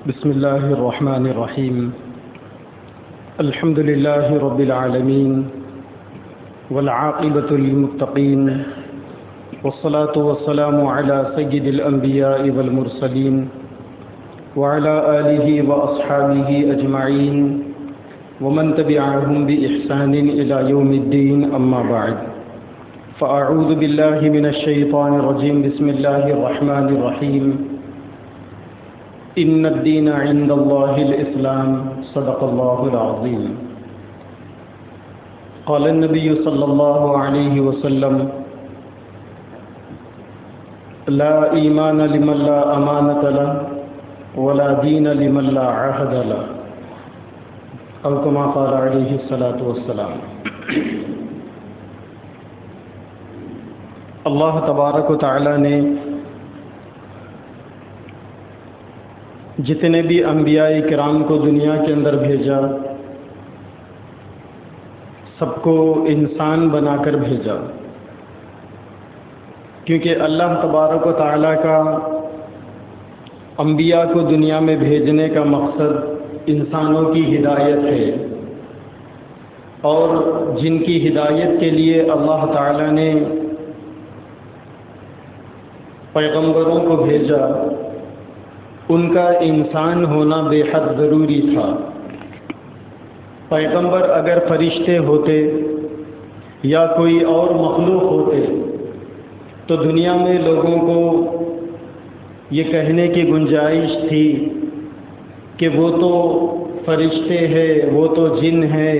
بسم الله الرحمن الرحيم. الحمد لله رب العالمين والعاقبة للمتقين والصلاة والسلام على سيد الأنبياء والمرسلين وعلى آله وأصحابه أجمعين ومن تبعهم بإحسان إلى يوم الدين. أما بعد، فأعوذ بالله من الشيطان الرجيم. بسم الله الرحمن الرحيم. إن الدين عند الله الإسلام. صدق الله العظيم. قال النبي صلى الله عليه وسلم: لا إيمان لمن لا أمانة له ولا دين لمن لا عهد له، أو كما قال عليه الصلاة والسلام. اللہ تبارک و تعالی نے جتنے بھی انبیاء کرام کو دنیا کے اندر بھیجا، سب کو انسان بنا کر بھیجا، کیونکہ اللہ تبارک و تعالی کا انبیاء کو دنیا میں بھیجنے کا مقصد انسانوں کی ہدایت ہے، اور جن کی ہدایت کے لیے اللہ تعالی نے پیغمبروں کو بھیجا، ان کا انسان ہونا بے حد ضروری تھا. پیغمبر اگر فرشتے ہوتے یا کوئی اور مخلوق ہوتے تو دنیا میں لوگوں کو یہ کہنے کی گنجائش تھی کہ وہ تو فرشتے ہیں، وہ تو جن ہیں،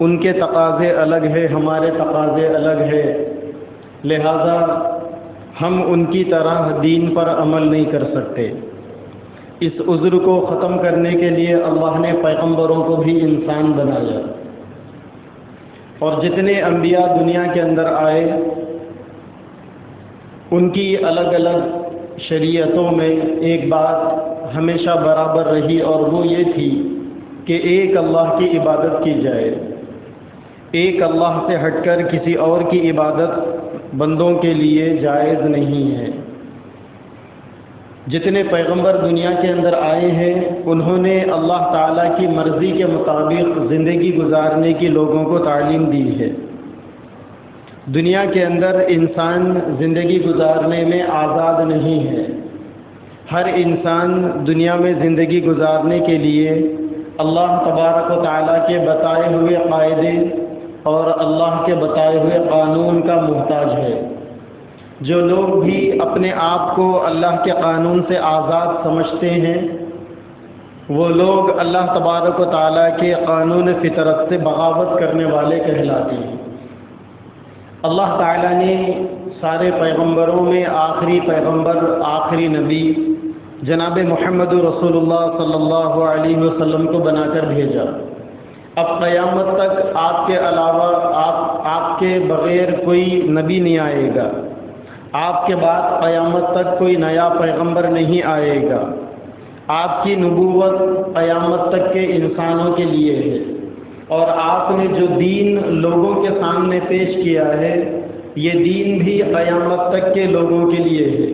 ان کے تقاضے الگ ہیں، ہمارے تقاضے الگ ہیں، لہذا ہم ان کی طرح دین پر عمل نہیں کر سکتے. اس عذر کو ختم کرنے کے لیے اللہ نے پیغمبروں کو بھی انسان بنایا، اور جتنے انبیاء دنیا کے اندر آئے ان کی الگ الگ شریعتوں میں ایک بات ہمیشہ برابر رہی، اور وہ یہ تھی کہ ایک اللہ کی عبادت کی جائے. ایک اللہ سے ہٹ کر کسی اور کی عبادت بندوں کے لیے جائز نہیں ہے. جتنے پیغمبر دنیا کے اندر آئے ہیں انہوں نے اللہ تعالیٰ کی مرضی کے مطابق زندگی گزارنے کی لوگوں کو تعلیم دی ہے. دنیا کے اندر انسان زندگی گزارنے میں آزاد نہیں ہے. ہر انسان دنیا میں زندگی گزارنے کے لیے اللہ تبارک و تعالیٰ کے بتائے ہوئے قاعدے اور اللہ کے بتائے ہوئے قانون کا محتاج ہے. جو لوگ بھی اپنے آپ کو اللہ کے قانون سے آزاد سمجھتے ہیں وہ لوگ اللہ تبارک و تعالیٰ کے قانون فطرت سے بغاوت کرنے والے کہلاتے ہیں. اللہ تعالیٰ نے سارے پیغمبروں میں آخری پیغمبر، آخری نبی جناب محمد رسول اللہ صلی اللہ علیہ وسلم کو بنا کر بھیجا. اب قیامت تک آپ کے علاوہ آپ کے بغیر کوئی نبی نہیں آئے گا. آپ کے بعد قیامت تک کوئی نیا پیغمبر نہیں آئے گا. آپ کی نبوت قیامت تک کے انسانوں کے لیے ہے، اور آپ نے جو دین لوگوں کے سامنے پیش کیا ہے یہ دین بھی قیامت تک کے لوگوں کے لیے ہے.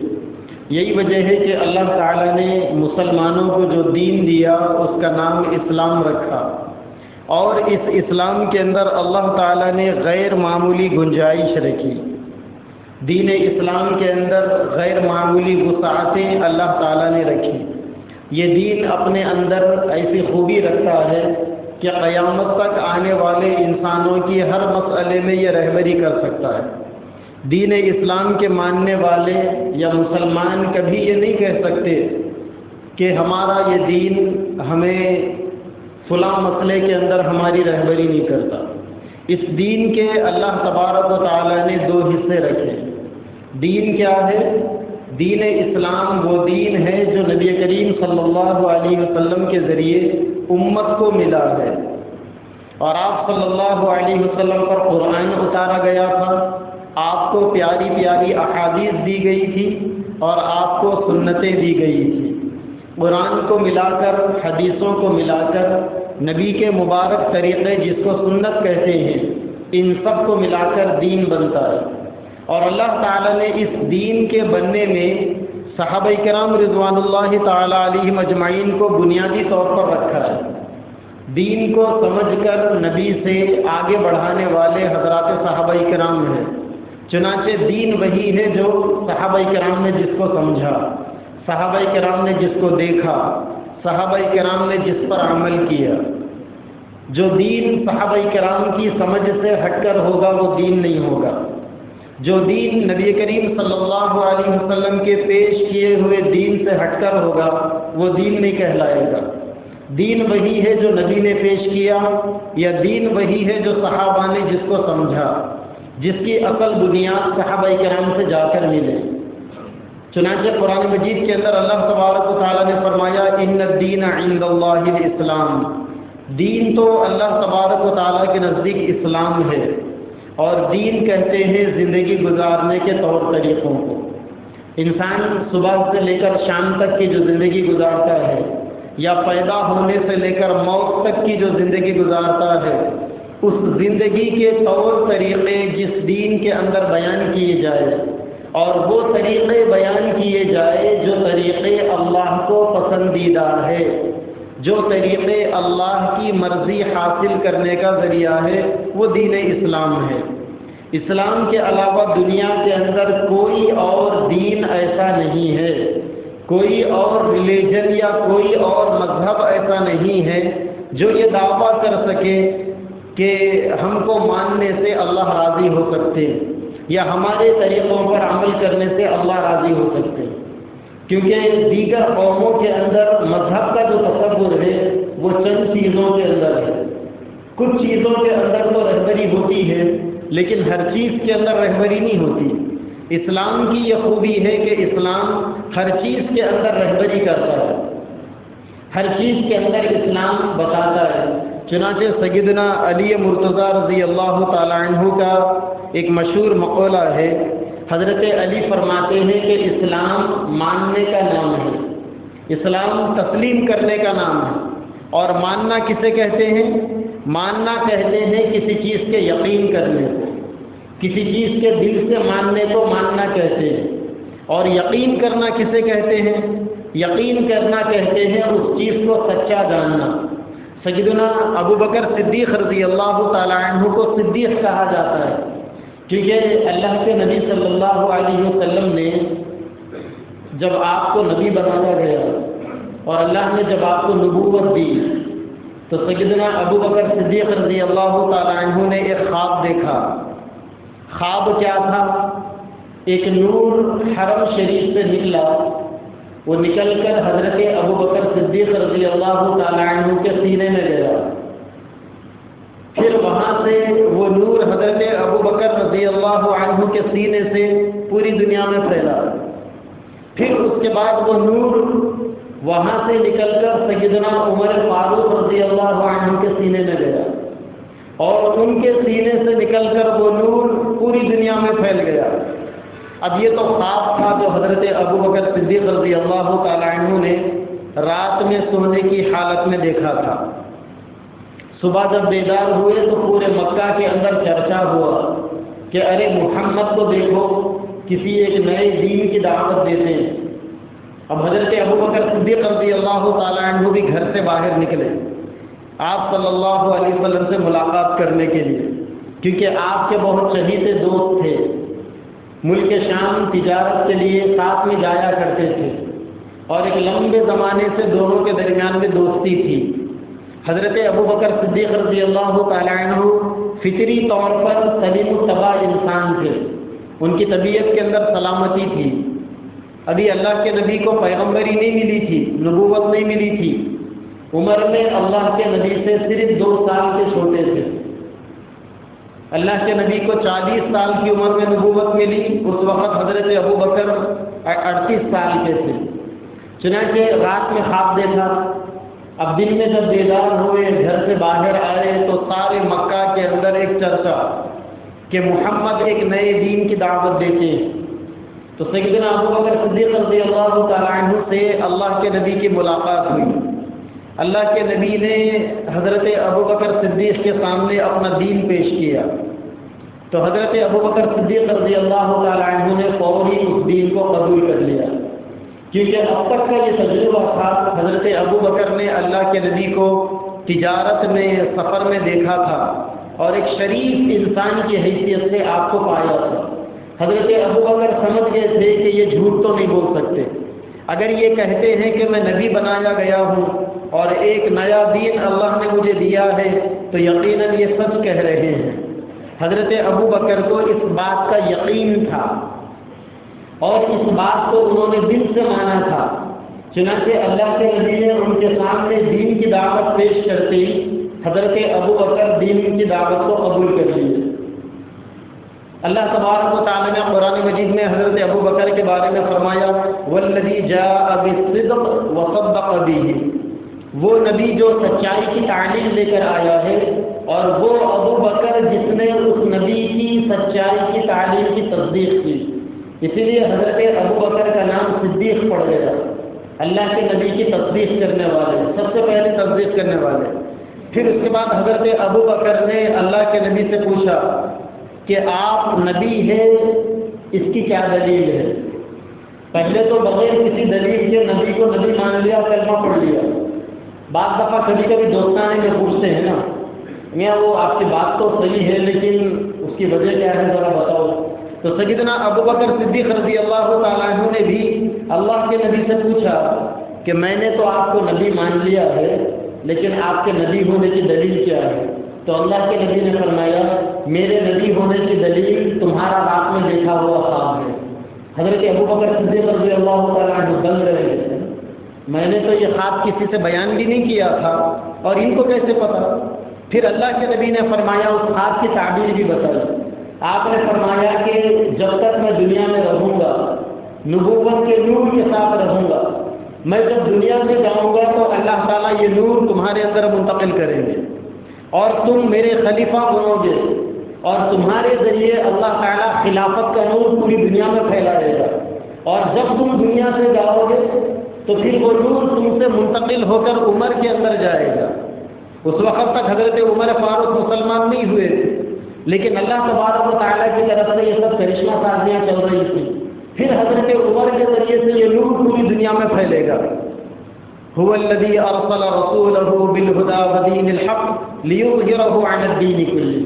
یہی وجہ ہے کہ اللہ تعالیٰ نے مسلمانوں کو جو دین دیا اس کا نام اسلام رکھا، اور اس اسلام کے اندر اللہ تعالیٰ نے غیر معمولی گنجائش رکھی. دین اسلام کے اندر غیر معمولی وسعتیں اللہ تعالیٰ نے رکھی. یہ دین اپنے اندر ایسی خوبی رکھتا ہے کہ قیامت تک آنے والے انسانوں کی ہر مسئلے میں یہ رہبری کر سکتا ہے. دین اسلام کے ماننے والے یا مسلمان کبھی یہ نہیں کہہ سکتے کہ ہمارا یہ دین ہمیں فلاں مسئلے کے اندر ہماری رہبری نہیں کرتا. اس دین کے اللہ تبارک و تعالیٰ نے دو حصے رکھے. دین کیا ہے؟ دین اسلام وہ دین ہے جو نبی کریم صلی اللہ علیہ وسلم کے ذریعے امت کو ملا ہے، اور آپ صلی اللہ علیہ وسلم پر قرآن اتارا گیا تھا، آپ کو پیاری پیاری احادیث دی گئی تھی، اور آپ کو سنتیں دی گئی تھی. قرآن کو ملا کر، حدیثوں کو ملا کر، نبی کے مبارک طریقے جس کو سنت کہتے ہیں، ان سب کو ملا کر دین بنتا ہے. اور اللہ تعالیٰ نے اس دین کے بننے میں صحابہ کرام رضوان اللہ تعالی علیہم اجمعین کو بنیادی طور پر رکھا ہے۔ دین کو سمجھ کر نبی سے آگے بڑھانے والے حضرات صحابہ کرام ہیں۔ چنانچہ دین وہی ہے جو صحابہ کرام نے جس کو سمجھا، صحابہ کرام نے جس کو دیکھا، صحابہ کرام نے جس پر عمل کیا۔ جو دین صحابہ کرام کی سمجھ سے ہٹ کر ہوگا وہ دین نہیں ہوگا۔ جو دین نبی کریم صلی اللہ علیہ وسلم کے پیش کیے ہوئے دین سے ہٹ کر ہوگا وہ دین نہیں کہلائے گا۔ دین وہی ہے جو نبی نے پیش کیا، یا دین وہی ہے جو صحابہ نے جس کو سمجھا، جس کی اصل بنیاد صحابہ کرام سے جا کر ملے۔ چنانچہ قرآن مجید کے اندر اللہ تبارک و تعالیٰ نے فرمایا ان الدین عند اللہ الاسلام، دین تو اللہ تبارک و تعالیٰ کے نزدیک اسلام ہے، اور دین کہتے ہیں زندگی گزارنے کے طور طریقوں کو۔ انسان صبح سے لے کر شام تک کی جو زندگی گزارتا ہے، یا پیدا ہونے سے لے کر موت تک کی جو زندگی گزارتا ہے، اس زندگی کے طور طریقے جس دین کے اندر بیان کیے جائے، اور وہ طریقے بیان کیے جائے جو طریقے اللہ کو پسندیدہ ہے، جو طریقے اللہ کی مرضی حاصل کرنے کا ذریعہ ہے، وہ دین اسلام ہے۔ اسلام کے علاوہ دنیا کے اندر کوئی اور دین ایسا نہیں ہے، کوئی اور ریلیجن یا کوئی اور مذہب ایسا نہیں ہے جو یہ دعویٰ کر سکے کہ ہم کو ماننے سے اللہ راضی ہو سکتے، یا ہمارے طریقوں پر عمل کرنے سے اللہ راضی ہو سکتے۔ کیونکہ دیگر قوموں کے اندر مذہب کا جو تصور ہے وہ چند چیزوں کے اندر ہے۔ کچھ چیزوں کے اندر تو رہبری ہوتی ہے، لیکن ہر چیز کے اندر رہبری نہیں ہوتی۔ اسلام کی یہ خوبی ہے کہ اسلام ہر چیز کے اندر رہبری کرتا ہے، ہر چیز کے اندر اسلام بتاتا ہے۔ چنانچہ سیدنا علی مرتضیٰ رضی اللہ تعالیٰ عنہ کا ایک مشہور مقولہ ہے، حضرت علی فرماتے ہیں کہ اسلام ماننے کا نام ہے، اسلام تسلیم کرنے کا نام ہے۔ اور ماننا کسے کہتے ہیں؟ ماننا کہتے ہیں کسی چیز کے یقین کرنے کو، کسی چیز کے دل سے ماننے کو ماننا کہتے ہیں۔ اور یقین کرنا کسے کہتے ہیں؟ یقین کرنا کہتے ہیں اس چیز کو سچا جاننا۔ سیدنا ابو بکر صدیق رضی اللہ تعالیٰ عنہ کو صدیق کہا جاتا ہے، کیونکہ اللہ کے نبی صلی اللہ علیہ وسلم نے جب آپ کو نبی بنایا گیا اور اللہ نے جب آپ کو نبوت دی، تو سیدنا ابو بکر صدیق رضی اللہ تعالیٰ عنہ نے ایک خواب دیکھا۔ خواب کیا تھا؟ ایک نور حرم شریف سے نکلا، وہ نکل کر حضرت ابو بکر صدیق رضی اللہ تعالیٰ عنہ کے سینے میں گیا، پھر وہاں سے وہ نور حضرت ابو بکر رضی اللہ عنہ کے سینے سے پوری دنیا میں پھیلا، پھر اس کے بعد وہ نور وہاں سے نکل کر سیدنا عمر فاروق رضی اللہ عنہ کے سینے میں گیا، اور ان کے سینے سے نکل کر وہ نور پوری دنیا میں پھیل گیا۔ اب یہ تو خواب تھا جو حضرت ابو بکر صدیق رضی اللہ تعالیٰ عنہ نے رات میں سونے کی حالت میں دیکھا تھا۔ صبح جب بیدار ہوئے تو پورے مکہ کے اندر چرچا ہوا کہ ارے محمد کو دیکھو، کسی ایک نئے دین کی دعوت دیتے ہیں۔ اب حضرت ابو بکر صدیق رضی اللہ تعالیٰ عنہ بھی گھر سے باہر نکلے آپ صلی اللہ علیہ وسلم سے ملاقات کرنے کے لیے، کیونکہ آپ کے بہت چہیتے دوست تھے، ملک شام تجارت کے لیے ساتھ میں جایا کرتے تھے، اور ایک لمبے زمانے سے دونوں کے درمیان میں دوستی تھی۔ حضرت ابو بکر صدیق رضی اللہ تعالیٰ عنہ فطری طور پر سلیم الطبع انسان تھے، ان کی طبیعت کے اندر سلامتی تھی۔ ابھی اللہ کے نبی کو پیغمبری نہیں ملی تھی، نبوت نہیں ملی تھی، عمر میں اللہ کے نبی سے صرف 2 سال کے چھوٹے تھے۔ اللہ کے نبی کو 40 سال کی عمر میں نبوت ملی، اس وقت حضرت ابو بکر 38 سال کے تھے۔ چنانچہ رات میں خواب دیکھا، اب دن میں جب بیدار ہوئے گھر سے باہر آئے تو سارے مکہ کے اندر ایک چرچا کہ محمد ایک نئے دین کی دعوت دیتے ہیں۔ تو سیدنا ابو بکر صدیق رضی اللہ تعالیٰ عنہ سے اللہ کے نبی کی ملاقات ہوئی۔ اللہ کے نبی نے حضرت ابو بکر صدیق کے سامنے اپنا دین پیش کیا، تو حضرت ابو بکر صدیق رضی اللہ تعالیٰ عنہ نے فوری اس دین کو قبول کر لیا۔ کیونکہ اب تک کا یہ تجربہ تھا، حضرت ابو بکر نے اللہ کے نبی کو تجارت میں، سفر میں دیکھا تھا اور ایک شریف انسان کی حیثیت سے آپ کو پایا تھا۔ حضرت ابو بکر سمجھ گئے تھے کہ یہ جھوٹ تو نہیں بول سکتے، اگر یہ کہتے ہیں کہ میں نبی بنایا گیا ہوں اور ایک نیا دین اللہ نے مجھے دیا ہے تو یقیناً یہ سچ کہہ رہے ہیں۔ حضرت ابو بکر کو اس بات کا یقین تھا اور اس بات کو انہوں نے دل سے مانا تھا، چنانچہ اللہ کے نبی نے ان کے سامنے دین کی دعوت پیش کرتے ہی حضرت ابو بکر دین کی دعوت کو قبول کر لیے۔ اللہ تبارک و تعالی نے قرآن مجید میں حضرت ابو بکر کے بارے میں فرمایا والذی جاء بالصدق وصدق به، وہ نبی جو سچائی کی تعلیم لے کر آیا ہے اور وہ ابو بکر جس نے اس نبی کی سچائی کی تعلیم کی تصدیق کی، اسی لیے حضرت ابو بکر کا نام صدیق پڑ گیا، اللہ کے نبی کی تصدیق کرنے والے، سب سے پہلے تصدیق کرنے والے۔ پھر اس کے بعد حضرت ابو بکر نے اللہ کے نبی سے پوچھا کہ آپ نبی ہیں، اس کی کیا دلیل ہے؟ پہلے تو بغیر کسی دلیل کے نبی کو نبی مان لیا، کلمہ پڑھ لیا۔ بعض دفعہ کبھی کبھی دوستان میں پوچھتے ہیں نا، میاں وہ آپ کی بات تو صحیح ہے لیکن اس کی وجہ کیا ہے ذرا بتاؤ۔ تو سیدنا ابو بکر صدیق رضی اللہ تعالیٰ عنہ نے بھی اللہ کے نبی سے پوچھا کہ میں نے تو آپ کو نبی مان لیا ہے لیکن آپ کے نبی ہونے کی دلیل کیا ہے؟ تو اللہ کے نبی نے فرمایا میرے نبی ہونے کی دلیل تمہارا رات میں دیکھا ہوا خواب ہے۔ حضرت ابو بکر صدیق رضی اللہ تعالیٰ عنہ دل رہے تھے، میں نے تو یہ خواب کسی سے بیان بھی نہیں کیا تھا اور ان کو کیسے پتا؟ پھر اللہ کے نبی نے فرمایا اس خواب کی تعبیر بھی بتائی۔ آپ نے فرمایا کہ جب تک میں دنیا میں رہوں گا نبوت کے نور کے ساتھ رہوں گا، میں جب دنیا سے جاؤں گا تو اللہ تعالیٰ یہ نور تمہارے اندر منتقل کریں گے اور تم میرے خلیفہ بنو گے اور تمہارے ذریعے اللہ تعالیٰ خلافت کا نور پوری دنیا میں پھیلائے گا، اور جب تم دنیا سے جاؤ گے تو پھر وہ نور تم سے منتقل ہو کر عمر کے اندر جائے گا۔ اس وقت تک حضرت عمر فاروق مسلمان نہیں ہوئے تھے، لیکن اللہ تبارک و تعالیٰ کی طرف سے یہ سب کرشمہ سازیاں چل رہی تھیں۔ پھر حضرت عمر کے ذریعے سے یہ نور پوری دنیا میں پھیلے گا۔ هو الذي ارسل رسوله بالهدى ودين الحق ليظهره على الدين كله،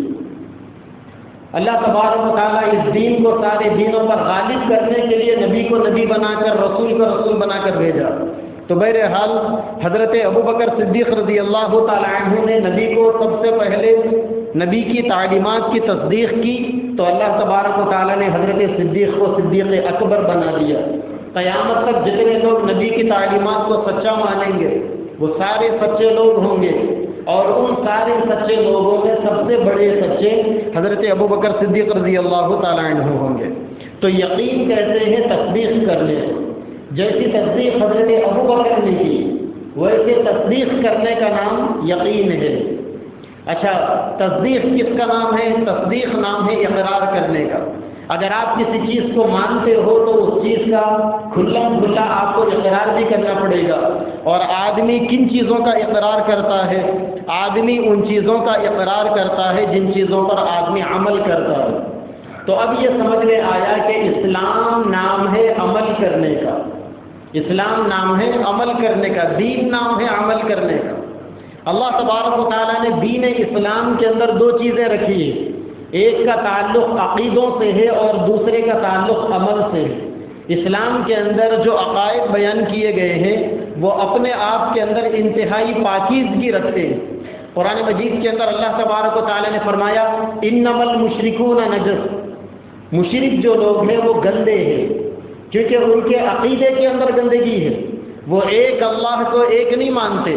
اللہ تبارک و تعالیٰ اس دین کو سارے دینوں پر غالب کرنے کے لیے نبی کو نبی بنا کر، رسول کو رسول بنا کر بھیجا۔ تو بہرحال حضرت ابو بکر صدیق رضی اللہ تعالیٰ عنہ نے نبی کو سب سے پہلے نبی کی تعلیمات کی تصدیق کی، تو اللہ تبارک و تعالیٰ نے حضرت صدیق کو صدیق اکبر بنا دیا۔ قیامت تک جتنے لوگ نبی کی تعلیمات کو سچا مانیں گے وہ سارے سچے لوگ ہوں گے، اور ان سارے سچے لوگوں میں سب سے بڑے سچے حضرت ابو بکر صدیق رضی اللہ تعالیٰ عنہ ہوں گے۔ تو یقین کہتے ہیں تصدیق کرنے، جیسی تصدیق حضرت ابو بکر نے کی ویسے تصدیق کرنے کا نام یقین ہے۔ اچھا، تصدیق کس کا نام ہے؟ تصدیق نام ہے اقرار کرنے کا۔ اگر آپ کسی چیز کو مانتے ہو تو اس چیز کا کھلم کھلا آپ کو اقرار بھی کرنا پڑے گا۔ اور آدمی کن چیزوں کا اقرار کرتا ہے؟ آدمی ان چیزوں کا اقرار کرتا ہے جن چیزوں پر آدمی عمل کرتا ہے۔ تو اب یہ سمجھ میں آیا کہ اسلام نام ہے عمل کرنے کا، اسلام نام ہے عمل کرنے کا، دین نام ہے عمل کرنے کا۔ اللہ تبارک و تعالیٰ نے دین اسلام کے اندر دو چیزیں رکھی ہیں، ایک کا تعلق عقیدوں سے ہے اور دوسرے کا تعلق عمل سے ہے۔ اسلام کے اندر جو عقائد بیان کیے گئے ہیں وہ اپنے آپ کے اندر انتہائی پاکیزگی رکھتے ہیں۔ قرآن مجید کے اندر اللہ تبارک و تعالیٰ نے فرمایا انما المشرکون نجس، مشرک جو لوگ ہیں وہ گندے ہیں، کیونکہ ان کے عقیدے کے اندر گندگی ہے۔ وہ ایک اللہ کو ایک نہیں مانتے،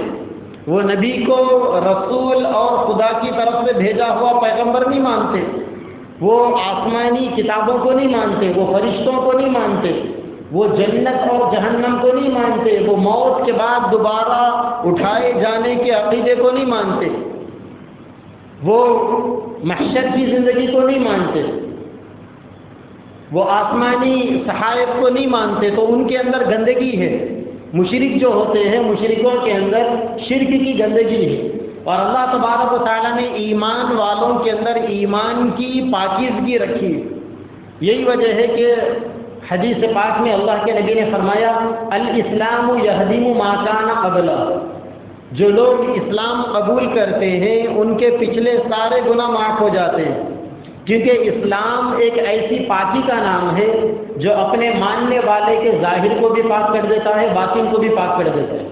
وہ نبی کو رسول اور خدا کی طرف سے بھیجا ہوا پیغمبر نہیں مانتے، وہ آسمانی کتابوں کو نہیں مانتے، وہ فرشتوں کو نہیں مانتے، وہ جنت اور جہنم کو نہیں مانتے، وہ موت کے بعد دوبارہ اٹھائے جانے کے عقیدے کو نہیں مانتے، وہ محشر کی زندگی کو نہیں مانتے، وہ آسمانی صحائف کو نہیں مانتے، تو ان کے اندر گندگی ہے۔ مشرک جو ہوتے ہیں مشرکوں کے اندر شرک کی گندگی ہے، اور اللہ تبارک و تعالیٰ نے ایمان والوں کے اندر ایمان کی پاکیزگی رکھی۔ یہی وجہ ہے کہ حدیث پاک میں اللہ کے نبی نے فرمایا الاسلام یہدم ما کان قبلہ، جو لوگ اسلام قبول کرتے ہیں ان کے پچھلے سارے گناہ معاف ہو جاتے ہیں، کیونکہ اسلام ایک ایسی پاکی کا نام ہے جو اپنے ماننے والے کے ظاہر کو بھی پاک کر دیتا ہے، باطن کو بھی پاک کر دیتا ہے۔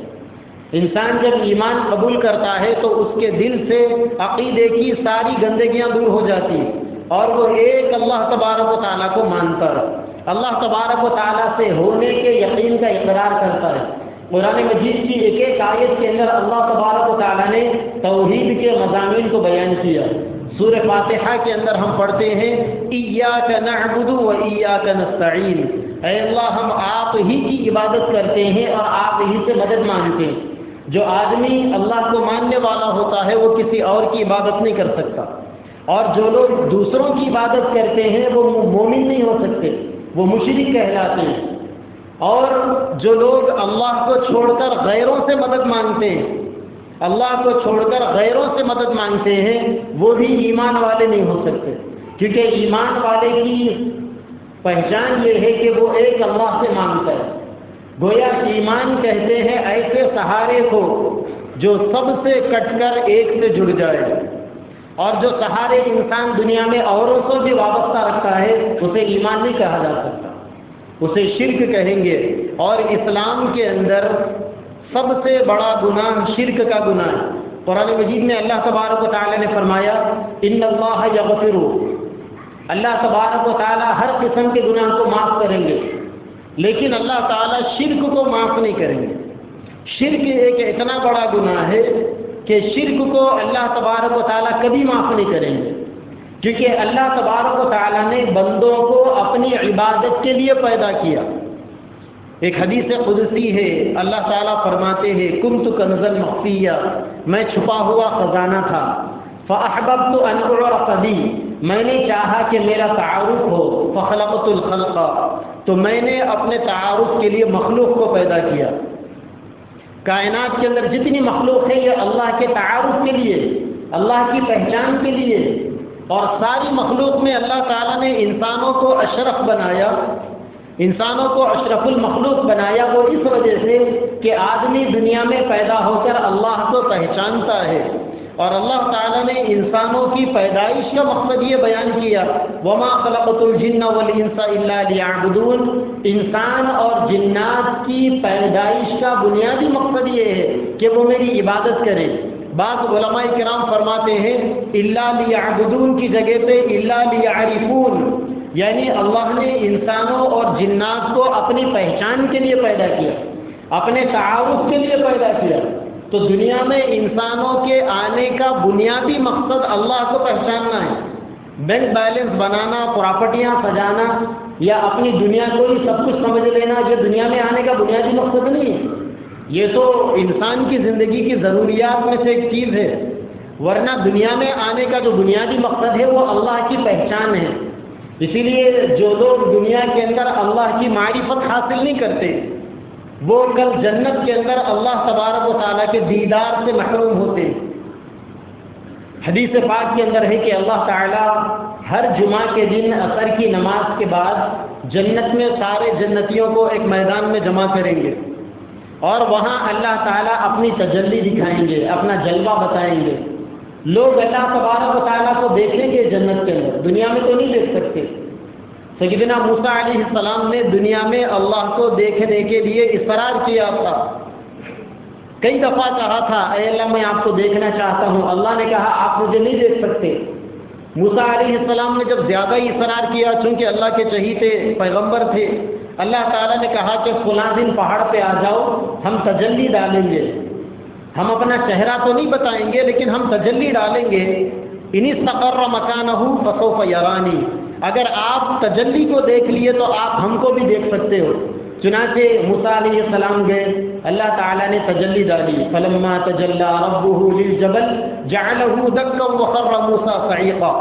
انسان جب ایمان قبول کرتا ہے تو اس کے دل سے عقیدے کی ساری گندگیاں دور ہو جاتی ہیں اور وہ ایک اللہ تبارک و تعالیٰ کو مانتا ہے، اللہ تبارک و تعالیٰ سے ہونے کے یقین کا اقرار کرتا ہے۔ قرآن مجید کی ایک ایک آیت کے اندر اللہ تبارک و تعالیٰ نے توحید کے مضامین کو بیان کیا۔ سورہ فاتحہ کے اندر ہم پڑھتے ہیں ایاک نعبد و ایاک نستعین، اے اللہ ہم آپ ہی کی عبادت کرتے ہیں اور آپ ہی سے مدد مانگتے ہیں۔ جو آدمی اللہ کو ماننے والا ہوتا ہے وہ کسی اور کی عبادت نہیں کر سکتا، اور جو لوگ دوسروں کی عبادت کرتے ہیں وہ مومن نہیں ہو سکتے، وہ مشرک کہلاتے ہیں۔ اور جو لوگ اللہ کو چھوڑ کر غیروں سے مدد مانگتے ہیں، اللہ کو چھوڑ کر غیروں سے مدد مانگتے ہیں، وہ بھی ایمان والے نہیں ہو سکتے، کیونکہ ایمان والے کی پہچان یہ ہے کہ وہ ایک اللہ سے مانگتا ہے۔ گویا ایمان کہتے ہیں ایسے سہارے کو جو سب سے کٹ کر ایک سے جڑ جائے، اور جو سہارے انسان دنیا میں اوروں کو بھی وابستہ رکھتا ہے اسے ایمان نہیں کہا جا سکتا، اسے شرک کہیں گے۔ اور اسلام کے اندر سب سے بڑا گناہ شرک کا گناہ ہے۔ قرآن مجید میں اللہ تبارک و تعالیٰ نے فرمایا ان اللہ یغفر، اللہ تبارک و تعالیٰ ہر قسم کے گناہ کو معاف کریں گے، لیکن اللہ تعالیٰ شرک کو معاف نہیں کریں گے۔ شرک ایک اتنا بڑا گناہ ہے کہ شرک کو اللہ تبارک و تعالیٰ کبھی معاف نہیں کریں گے، کیونکہ اللہ تبارک و تعالیٰ نے بندوں کو اپنی عبادت کے لیے پیدا کیا۔ ایک حدیث قدسی ہے، اللہ تعالیٰ فرماتے ہیں کنت کنزا مخفیا، میں چھپا ہوا خزانہ تھا، فاحببت ان اعرف بی، میں نے چاہا کہ میرا تعارف ہو، فخلقت الخلق، تو میں نے اپنے تعارف کے لیے مخلوق کو پیدا کیا۔ کائنات کے اندر جتنی مخلوق ہے یہ اللہ کے تعارف کے لیے، اللہ کی پہچان کے لیے، اور ساری مخلوق میں اللہ تعالیٰ نے انسانوں کو اشرف بنایا، انسانوں کو اشرف المخلوق بنایا وہ اس وجہ سے کہ آدمی دنیا میں پیدا ہو کر اللہ کو پہچانتا ہے، اور اللہ تعالیٰ نے انسانوں کی پیدائش کا مقصد یہ بیان کیا وما خلقت الجن والانس الا لیعبدون، انسان اور جنات کی پیدائش کا بنیادی مقصد یہ ہے کہ وہ میری عبادت کریں۔ بعض علماء کرام فرماتے ہیں الا لیعبدون کی جگہ پہ الا لیعرفون، یعنی اللہ نے انسانوں اور جنات کو اپنی پہچان کے لیے پیدا کیا، اپنے تعارف کے لیے پیدا کیا۔ تو دنیا میں انسانوں کے آنے کا بنیادی مقصد اللہ کو پہچاننا ہے۔ بینک بیلنس بنانا، پراپرٹیاں سجانا یا اپنی دنیا کو ہی سب کچھ سمجھ لینا یہ دنیا میں آنے کا بنیادی مقصد نہیں ہے، یہ تو انسان کی زندگی کی ضروریات میں سے ایک چیز ہے، ورنہ دنیا میں آنے کا جو بنیادی مقصد ہے وہ اللہ کی پہچان ہے۔ اسی لیے جو لوگ دنیا کے اندر اللہ کی معرفت حاصل نہیں کرتے وہ کل جنت کے اندر اللہ تبارک و تعالیٰ کے دیدار سے محروم ہوتے ہیں۔ حدیث پاک کے اندر ہے کہ اللہ تعالیٰ ہر جمعہ کے دن عصر کی نماز کے بعد جنت میں سارے جنتیوں کو ایک میدان میں جمع کریں گے، اور وہاں اللہ تعالیٰ اپنی تجلی دکھائیں گے، اپنا جلوہ بتائیں گے۔ لوگ اللہ تبارک و تعالیٰ کو دیکھیں گے جنت کے اندر، دنیا میں تو نہیں دیکھ سکتے۔ سیدنا موسیٰ علیہ السلام نے دنیا میں اللہ کو دیکھنے کے لیے اصرار کیا تھا، کئی دفعہ کہا تھا اے اللہ میں آپ کو دیکھنا چاہتا ہوں، اللہ نے کہا آپ مجھے نہیں دیکھ سکتے۔ موسیٰ علیہ السلام نے جب زیادہ ہی اصرار کیا، چونکہ اللہ کے چہیتے پیغمبر تھے، اللہ تعالیٰ نے کہا کہ فلاں دن پہاڑ پہ آ جاؤ، ہم تجلی ڈالیں گے، ہم اپنا چہرہ تو نہیں بتائیں گے لیکن ہم تجلی ڈالیں گے۔ ان استقر مکانہ فسوف یرانی، اگر آپ تجلی کو دیکھ لیے تو آپ ہم کو بھی دیکھ سکتے ہو۔ چنانچہ موسیٰ علیہ السلام گئے، اللہ تعالیٰ نے تجلی ڈالی، فلما تجلی ربہ للجبل جعلہ دکا وخر موسیٰ صعیقا،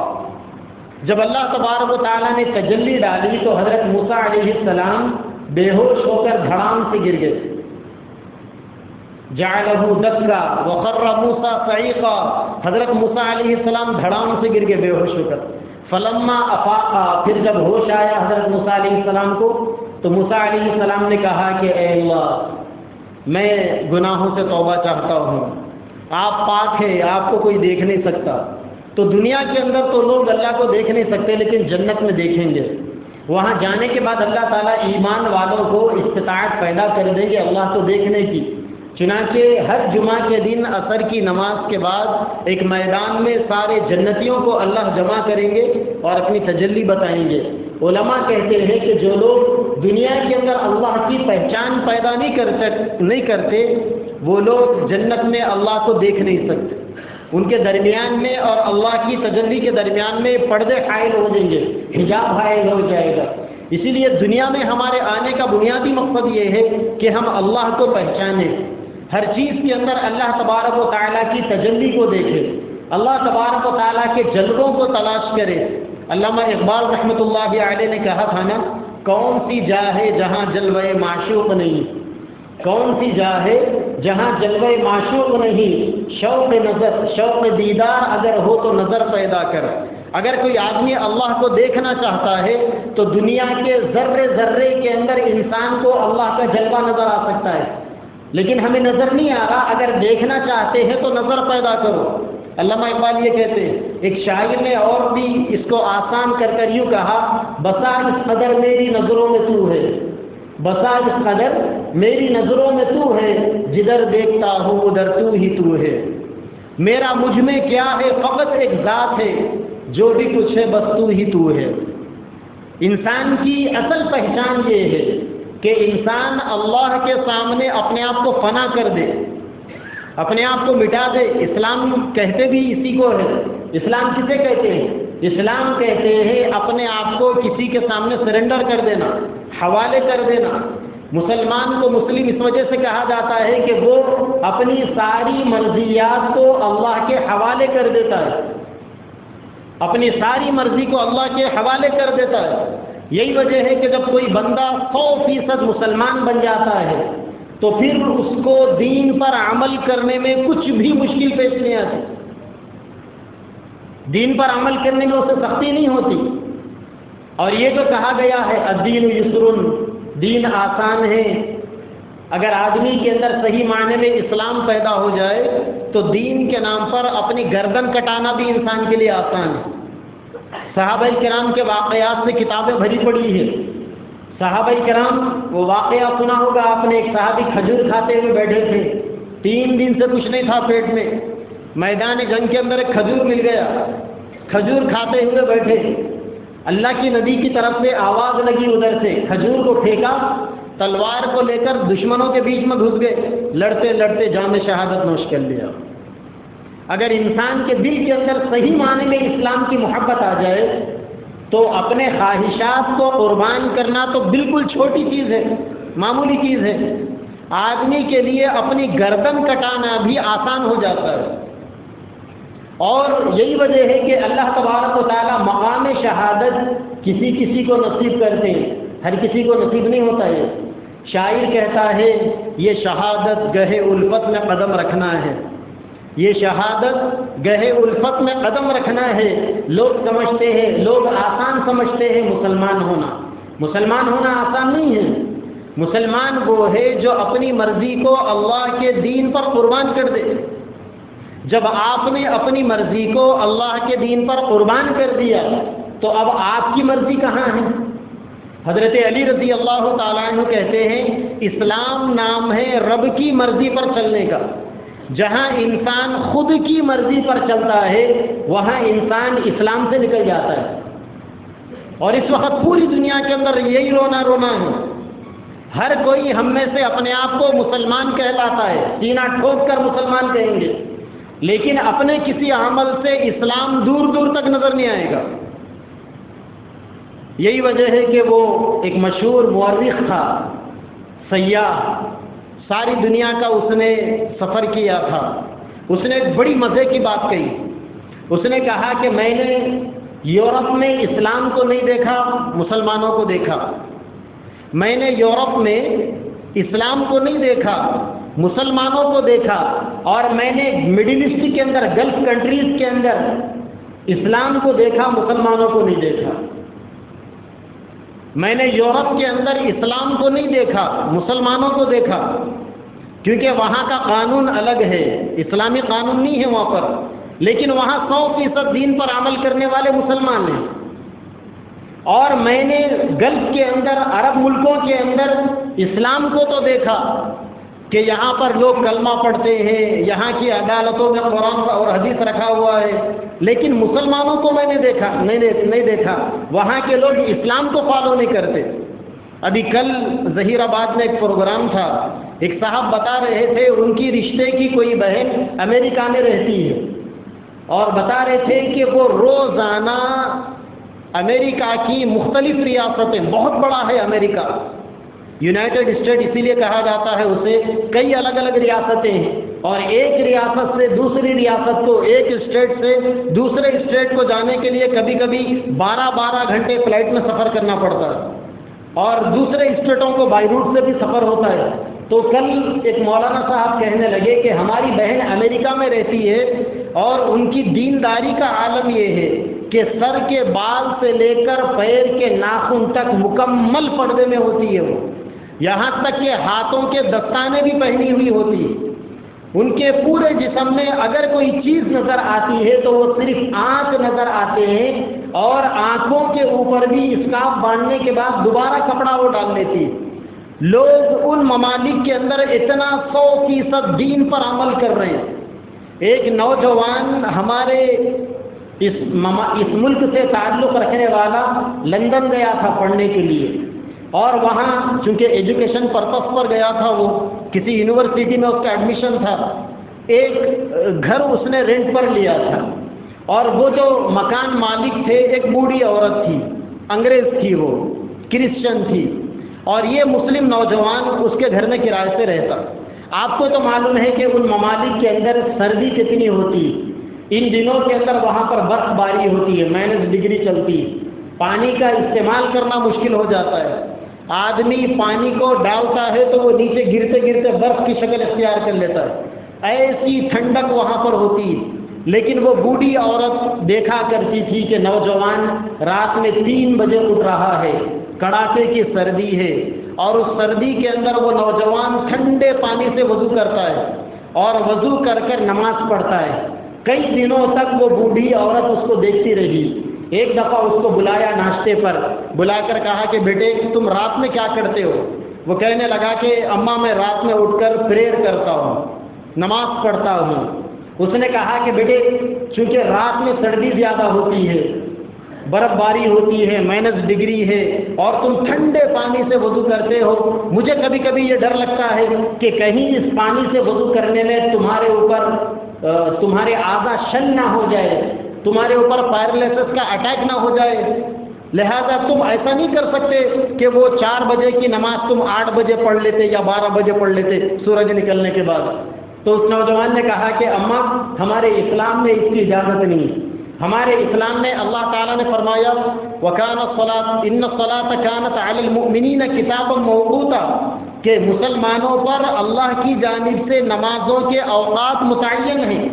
جب اللہ تبارک و تعالیٰ نے تجلی ڈالی تو حضرت موسیٰ علیہ السلام بے ہوش ہو کر دھڑام سے گر گئے۔ جعلہ دکا وخر موسیٰ صعیقا، حضرت موسیٰ علیہ السلام دھڑام سے گر گئے بے ہوش ہو کر۔ فلما افاقا، پھر جب ہوش آیا حضرت موسیٰ علیہ السلام کو، تو موسیٰ علیہ السلام نے کہا کہ اے اللہ میں گناہوں سے توبہ چاہتا ہوں، آپ پاک ہیں، آپ کو کوئی دیکھ نہیں سکتا۔ تو دنیا کے اندر تو لوگ اللہ کو دیکھ نہیں سکتے، لیکن جنت میں دیکھیں گے۔ وہاں جانے کے بعد اللہ تعالیٰ ایمان والوں کو استطاعت پیدا کر دیں گے اللہ کو دیکھنے کی۔ چنانچہ ہر جمعہ کے دن عصر کی نماز کے بعد ایک میدان میں سارے جنتیوں کو اللہ جمع کریں گے اور اپنی تجلی بتائیں گے۔ علماء کہتے ہیں کہ جو لوگ دنیا کے اندر اللہ کی پہچان پیدا نہیں کرتے وہ لوگ جنت میں اللہ کو دیکھ نہیں سکتے۔ ان کے درمیان میں اور اللہ کی تجلی کے درمیان میں پردے حائل ہو جائیں گے، حجاب حائل ہو جائے گا۔ اسی لیے دنیا میں ہمارے آنے کا بنیادی مقصد یہ ہے کہ ہم اللہ کو پہچانیں، ہر چیز کے اندر اللہ تبارک و تعالیٰ کی تجلی کو دیکھیں، اللہ تبارک و تعالیٰ کے جلووں کو تلاش کرے۔ علامہ اقبال رحمۃ اللہ علیہ نے کہا تھا نا، کون سی جا ہے جہاں جلوہ معشوق نہیں، کون سی جا ہے جہاں جلوہ معشوق نہیں، شوق نظر شوق دیدار اگر ہو تو نظر پیدا کر۔ اگر کوئی آدمی اللہ کو دیکھنا چاہتا ہے تو دنیا کے ذرے ذرے کے اندر انسان کو اللہ کا جلوہ نظر آ سکتا ہے، لیکن ہمیں نظر نہیں آ رہا۔ اگر دیکھنا چاہتے ہیں تو نظر پیدا کرو۔ علامہ اقبال یہ کہتے ہیں، ایک شاعر نے اور بھی اس کو آسان کر کر یوں کہا، بسا اس قدر میری نظروں میں تو ہے، بسا اس قدر میری نظروں میں تو ہے، جدھر دیکھتا ہوں ادھر تو ہی تو ہے۔ میرا مجھ میں کیا ہے، فقط ایک ذات ہے، جو بھی کچھ ہے بس تو ہی تو ہے۔ انسان کی اصل پہچان یہ ہے کہ انسان اللہ کے سامنے اپنے آپ کو فنا کر دے، اپنے آپ کو مٹا دے۔ اسلام کہتے بھی اسی کو ہے۔ اسلام کسے کہتے ہیں؟ اسلام کہتے ہیں اپنے آپ کو کسی کے سامنے سرنڈر کر دینا، حوالے کر دینا۔ مسلمان کو مسلم اس وجہ سے کہا جاتا ہے کہ وہ اپنی ساری مرضیات کو اللہ کے حوالے کر دیتا ہے، اپنی ساری مرضی کو اللہ کے حوالے کر دیتا ہے۔ یہی وجہ ہے کہ جب کوئی بندہ 100% مسلمان بن جاتا ہے تو پھر اس کو دین پر عمل کرنے میں کچھ بھی مشکل پیش نہیں آتی، دین پر عمل کرنے میں اسے سختی نہیں ہوتی۔ اور یہ جو کہا گیا ہے الدین یسر، دین آسان ہے، اگر آدمی کے اندر صحیح معنی میں اسلام پیدا ہو جائے تو دین کے نام پر اپنی گردن کٹانا بھی انسان کے لیے آسان ہے۔ صحابہ کرام کے واقعات سے کتابیں بھری پڑی ہیں۔ صحابہ کرام، وہ واقعہ سنا ہوگا آپ نے، ایک صحابی کھجور کھاتے ہوئے بیٹھے تھے، 3 دن سے کچھ نہیں تھا پیٹ میں، میدان جنگ کے اندر ایک کھجور مل گیا، کھجور کھاتے ہوئے بیٹھے، اللہ کی نبی کی طرف سے آواز لگی، ادھر سے کھجور کو پھینکا، تلوار کو لے کر دشمنوں کے بیچ میں گھس گئے، لڑتے لڑتے جام شہادت نوش کر لیا۔ اگر انسان کے دل کے اندر صحیح معنی میں اسلام کی محبت آ جائے تو اپنے خواہشات کو قربان کرنا تو بالکل چھوٹی چیز ہے، معمولی چیز ہے۔ آدمی کے لیے اپنی گردن کٹانا بھی آسان ہو جاتا ہے۔ اور یہی وجہ ہے کہ اللہ تبارک و تعالیٰ مقام شہادت کسی کسی کو نصیب کرتے ہیں، ہر کسی کو نصیب نہیں ہوتا ہے۔ شاعر کہتا ہے یہ شہادت گہے الفت میں قدم رکھنا ہے، یہ شہادت گہے الفت میں قدم رکھنا ہے۔ لوگ سمجھتے ہیں، لوگ آسان سمجھتے ہیں مسلمان ہونا، مسلمان ہونا آسان نہیں ہے۔ مسلمان وہ ہے جو اپنی مرضی کو اللہ کے دین پر قربان کر دے۔ جب آپ نے اپنی مرضی کو اللہ کے دین پر قربان کر دیا تو اب آپ کی مرضی کہاں ہے؟ حضرت علی رضی اللہ تعالیٰ عنہ کہتے ہیں اسلام نام ہے رب کی مرضی پر چلنے کا۔ جہاں انسان خود کی مرضی پر چلتا ہے وہاں انسان اسلام سے نکل جاتا ہے۔ اور اس وقت پوری دنیا کے اندر یہی رونا رونا ہے، ہر کوئی ہم میں سے اپنے آپ کو مسلمان کہلاتا ہے، سینہ ٹھوک کر مسلمان کہیں گے، لیکن اپنے کسی عمل سے اسلام دور دور تک نظر نہیں آئے گا۔ یہی وجہ ہے کہ وہ ایک مشہور مورخ تھا، سیاح، ساری دنیا کا اس نے سفر کیا تھا۔ اس نے ایک بڑی مزے کی بات کہی، اس نے کہا کہ میں نے یورپ میں اسلام کو نہیں دیکھا، مسلمانوں کو دیکھا، میں نے یورپ میں اسلام کو نہیں دیکھا، مسلمانوں کو دیکھا، اور میں نے مڈل ایسٹ کے اندر، گلف کنٹریز کے اندر اسلام کو دیکھا، مسلمانوں کو نہیں دیکھا۔ میں نے یورپ کے اندر اسلام کو نہیں دیکھا، مسلمانوں کو دیکھا، کیونکہ وہاں کا قانون الگ ہے، اسلامی قانون نہیں ہے وہاں پر، لیکن وہاں 100% دین پر عمل کرنے والے مسلمان ہیں۔ اور میں نے گلف کے اندر، عرب ملکوں کے اندر اسلام کو تو دیکھا کہ یہاں پر لوگ کلمہ پڑھتے ہیں، یہاں کی عدالتوں میں قرآن اور حدیث رکھا ہوا ہے، لیکن مسلمانوں کو میں نے نہیں دیکھا، وہاں کے لوگ اسلام کو فالو نہیں کرتے۔ ابھی کل ظہیر آباد میں ایک پروگرام تھا، ایک صاحب بتا رہے تھے ان کی رشتے کی کوئی بہن امریکہ میں رہتی ہے، اور بتا رہے تھے کہ وہ روزانہ امریکہ کی مختلف ریاستیں، بہت بڑا ہے امریکہ، یونائٹڈ اسٹیٹ اسی لیے کہا جاتا ہے اسے، کئی الگ الگ ریاستیں ہیں، اور ایک ریاست سے دوسری ریاست کو، ایک اسٹیٹ سے دوسرے اسٹیٹ کو جانے کے لیے کبھی کبھی 12 گھنٹے فلائٹ میں سفر کرنا پڑتا ہے، اور دوسرے اسٹیٹوں کو بائی روٹ سے بھی سفر ہوتا ہے۔ تو کل ایک مولانا صاحب کہنے لگے کہ ہماری بہن امریکہ میں رہتی ہے اور ان کی دینداری کا عالم یہ ہے کہ سر کے بال سے لے کر پیر کے ناخن تک مکمل پردے میں ہوتی ہے، وہ یہاں تک کہ ہاتھوں کے دستانے بھی پہنی ہوئی ہوتی ہے۔ ان کے پورے جسم میں اگر کوئی چیز نظر آتی ہے تو وہ صرف آنکھ نظر آتے ہیں، اور آنکھوں کے اوپر بھی اسکارف باندھنے کے بعد دوبارہ کپڑا وہ ڈال لیتی ہے۔ لوگ ان ممالک کے اندر اتنا 100% دین پر عمل کر رہے ہیں۔ ایک نوجوان ہمارے اس ملک سے تعلق رکھنے والا لندن گیا تھا پڑھنے کے لیے، اور وہاں چونکہ ایجوکیشن پرپس پر گیا تھا، وہ کسی یونیورسٹی میں اس کا ایڈمیشن تھا، ایک گھر اس نے رینٹ پر لیا تھا، اور وہ جو مکان مالک تھے ایک بوڑھی عورت تھی، انگریز تھی، وہ کرسچن تھی، اور یہ مسلم نوجوان اس کے گھر میں کرائے سے رہتا۔ آپ کو تو معلوم ہے کہ ان ممالک کے اندر سردی کتنی ہوتی ہے، ان دنوں کے اندر وہاں پر برف باری ہوتی ہے، -ڈگری چلتی ہے، پانی کا استعمال کرنا مشکل ہو جاتا ہے، آدمی پانی کو ڈالتا ہے تو وہ نیچے گرتے گرتے برف کی شکل اختیار کر لیتا ہے، ایسی ٹھنڈک وہاں پر ہوتی ہے۔ لیکن وہ بوڑھی عورت دیکھا کرتی تھی کہ نوجوان رات میں 3 بجے اٹھ رہا ہے، کڑاکے کی سردی ہے، اور اس سردی کے اندر وہ نوجوان ٹھنڈے پانی سے وضو کرتا ہے اور وضو کر کر نماز پڑھتا ہے۔ کئی دنوں تک وہ بوڑھی عورت اس کو دیکھتی رہی۔ ایک دفعہ اس کو بلایا ناشتے پر، بلا کر کہا کہ بیٹے تم رات میں کیا کرتے ہو؟ وہ کہنے لگا کہ اماں میں رات میں اٹھ کر پریئر کرتا ہوں، نماز پڑھتا ہوں۔ اس نے کہا کہ بیٹے چونکہ رات میں سردی زیادہ ہوتی ہے، برف باری ہوتی ہے، -ڈگری ہے، اور تم ٹھنڈے پانی سے وضو کرتے ہو، مجھے کبھی کبھی یہ ڈر لگتا ہے کہ کہیں اس پانی سے وضو کرنے میں تمہارے اوپر تمہارے اعضاء شل نہ ہو جائے، تمہارے اوپر پیرالائسس کا اٹیک نہ ہو جائے، لہذا تم ایسا نہیں کر سکتے کہ وہ 4 بجے کی نماز تم 8 بجے پڑھ لیتے یا 12 بجے پڑھ لیتے سورج نکلنے کے بعد۔ تو اس نوجوان نے کہا کہ اماں ہمارے اسلام میں اس کی اجازت نہیں ہے، ہمارے اسلام میں اللہ تعالیٰ نے فرمایا وَكَانَ الصَّلَاةُ إِنَّ الصَّلَاةَ كَانَتْ عَلَى الْمُؤْمِنِينَ كِتَابًا مَوْقُوتًا، کہ مسلمانوں پر اللہ کی جانب سے نمازوں کے اوقات متعین ہیں،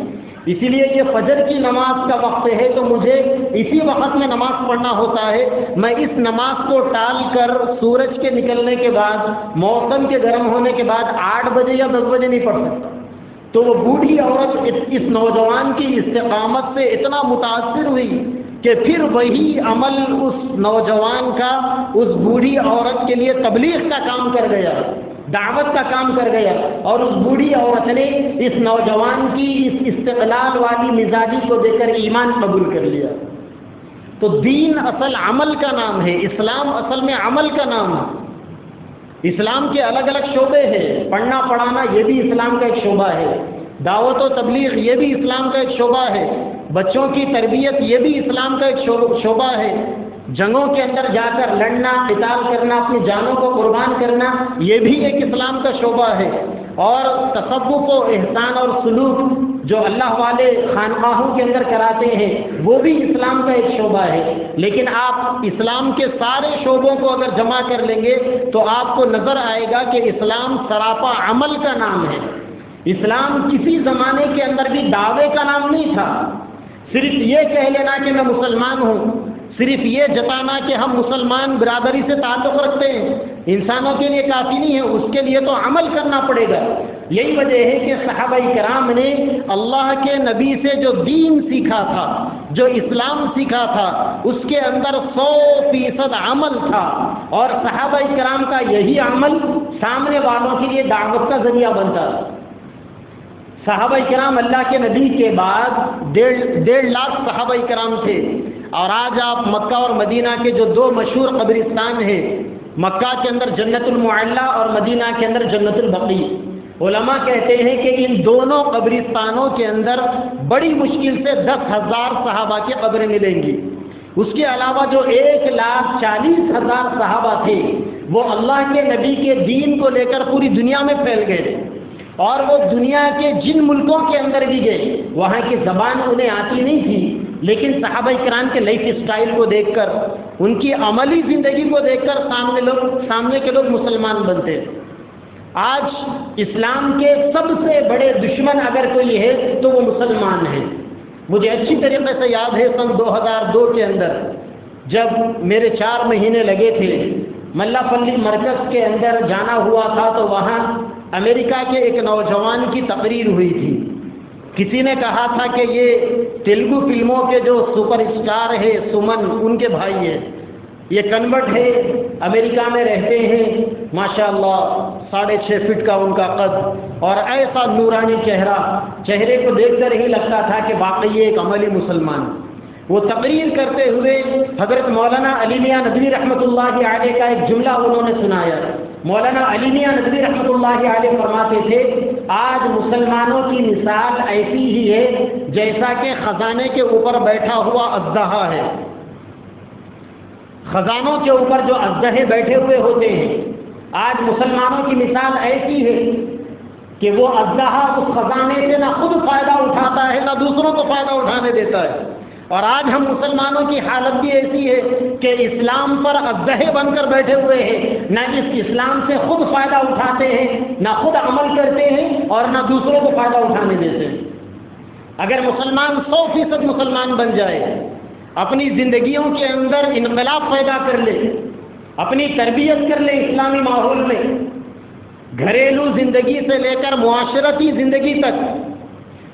اسی لیے یہ فجر کی نماز کا وقت ہے تو مجھے اسی وقت میں نماز پڑھنا ہوتا ہے، میں اس نماز کو ٹال کر سورج کے نکلنے کے بعد، موسم کے گرم ہونے کے بعد 8 بجے یا 10 بجے نہیں پڑھ سکتا۔ تو وہ بوڑھی عورت اس نوجوان کی استقامت سے اتنا متاثر ہوئی کہ پھر وہی عمل اس نوجوان کا اس بوڑھی عورت کے لیے تبلیغ کا کام کر گیا، دعوت کا کام کر گیا، اور اس بوڑھی عورت نے اس نوجوان کی اس استقلال والی مزاجی کو دیکھ کر ایمان قبول کر لیا۔ تو دین اصل عمل کا نام ہے، اسلام اصل میں عمل کا نام ہے۔ اسلام کے الگ الگ شعبے ہیں، پڑھنا پڑھانا یہ بھی اسلام کا ایک شعبہ ہے، دعوت و تبلیغ یہ بھی اسلام کا ایک شعبہ ہے، بچوں کی تربیت یہ بھی اسلام کا ایک شعبہ ہے، جنگوں کے اندر جا کر لڑنا، قتال کرنا، اپنی جانوں کو قربان کرنا یہ بھی ایک اسلام کا شعبہ ہے، اور تصوف و احسان اور سلوک جو اللہ والے خانقاہوں کے اندر کراتے ہیں وہ بھی اسلام کا ایک شعبہ ہے۔ لیکن آپ اسلام کے سارے شعبوں کو اگر جمع کر لیں گے تو آپ کو نظر آئے گا کہ اسلام سراپا عمل کا نام ہے۔ اسلام کسی زمانے کے اندر بھی دعوے کا نام نہیں تھا، صرف یہ کہہ لینا کہ میں مسلمان ہوں، صرف یہ جتانا کہ ہم مسلمان برادری سے تعلق رکھتے ہیں انسانوں کے لیے کافی نہیں ہے، اس کے لیے تو عمل کرنا پڑے گا۔ یہی وجہ ہے کہ صحابہ کرام نے اللہ کے نبی سے جو دین سیکھا تھا، جو اسلام سیکھا تھا، اس کے اندر 100% عمل تھا، اور صحابہ کرام کا یہی عمل سامنے والوں کے لیے دعوت کا ذریعہ بنتا تھا۔ صحابہ کرام اللہ کے نبی کے بعد 1.5 لاکھ صحابہ کرام تھے، اور آج آپ مکہ اور مدینہ کے جو 2 مشہور قبرستان ہیں، مکہ کے اندر جنت المعلی اور مدینہ کے اندر جنت البقیع، علماء کہتے ہیں کہ ان دونوں قبرستانوں کے اندر بڑی مشکل سے 10,000 صحابہ کی قبریں ملیں گی۔ اس کے علاوہ جو 1,40,000 صحابہ تھے وہ اللہ کے نبی کے دین کو لے کر پوری دنیا میں پھیل گئے، اور وہ دنیا کے جن ملکوں کے اندر بھی گئے وہاں کی زبان انہیں آتی نہیں تھی، لیکن صحابہ کرام کے لائف اسٹائل کو دیکھ کر، ان کی عملی زندگی کو دیکھ کر سامنے کے لوگ مسلمان بنتے۔ آج اسلام کے سب سے بڑے دشمن اگر کوئی ہے تو وہ مسلمان ہیں۔ مجھے اچھی طریقے سے یاد ہے سن 2002 کے اندر جب میرے 4 مہینے لگے تھے، ملا پلی مرکز کے اندر جانا ہوا تھا، تو وہاں امریکہ کے ایک نوجوان کی تقریر ہوئی تھی۔ کسی نے کہا تھا کہ یہ تیلگو فلموں کے جو سپر اسٹار ہے سمن، ان کے بھائی ہیں، یہ کنورٹ ہے، امریکہ میں رہتے ہیں، ماشاءاللہ 6.5 فٹ کا ان کا قد، اور ایسا نورانی چہرے کو دیکھ کر ہی لگتا تھا کہ واقعی یہ ایک عملی مسلمان۔ وہ تقریر کرتے ہوئے حضرت مولانا علی میاں ندوی رحمۃ اللہ علیہ کا ایک جملہ انہوں نے سنایا۔ مولانا علی میاں ندوی رحمۃ اللہ علیہ فرماتے تھے، آج مسلمانوں کی مثال ایسی ہی ہے جیسا کہ خزانے کے اوپر بیٹھا ہوا اژدہا ہے۔ خزانوں کے اوپر جو اژدہے بیٹھے ہوئے ہوتے ہیں، آج مسلمانوں کی مثال ایسی ہے کہ وہ اژدہا اس خزانے سے نہ خود فائدہ اٹھاتا ہے نہ دوسروں کو فائدہ اٹھانے دیتا ہے۔ اور آج ہم مسلمانوں کی حالت بھی ایسی ہے کہ اسلام پر اژدہے بن کر بیٹھے ہوئے ہیں، نہ اس اسلام سے خود فائدہ اٹھاتے ہیں، نہ خود عمل کرتے ہیں، اور نہ دوسروں کو فائدہ اٹھانے دیتے ہیں۔ اگر مسلمان 100% مسلمان بن جائے، اپنی زندگیوں کے اندر انقلاب پیدا کر لے، اپنی تربیت کر لے اسلامی ماحول میں، گھریلو زندگی سے لے کر معاشرتی زندگی تک،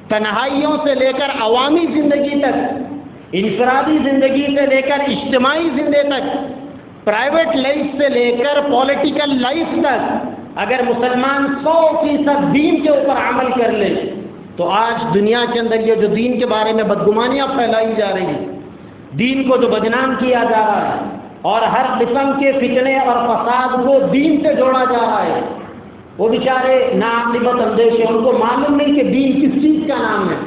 تنہائیوں سے لے کر عوامی زندگی تک، انفرادی زندگی سے لے کر اجتماعی زندگی تک، پرائیویٹ لائف سے لے کر پولیٹیکل لائف تک، اگر مسلمان 100% دین کے اوپر عمل کر لے تو آج دنیا کے اندر یہ جو دین کے بارے میں بدگمانیاں پھیلائی جا رہی ہیں، دین کو جو بدنام کیا جا رہا ہے، اور ہر قسم کے فتنے اور فساد کو دین سے جوڑا جا رہا ہے، وہ بیچارے ناعاقبت اندیش ہیں، ان کو معلوم نہیں کہ دین کس چیز کا نام ہے۔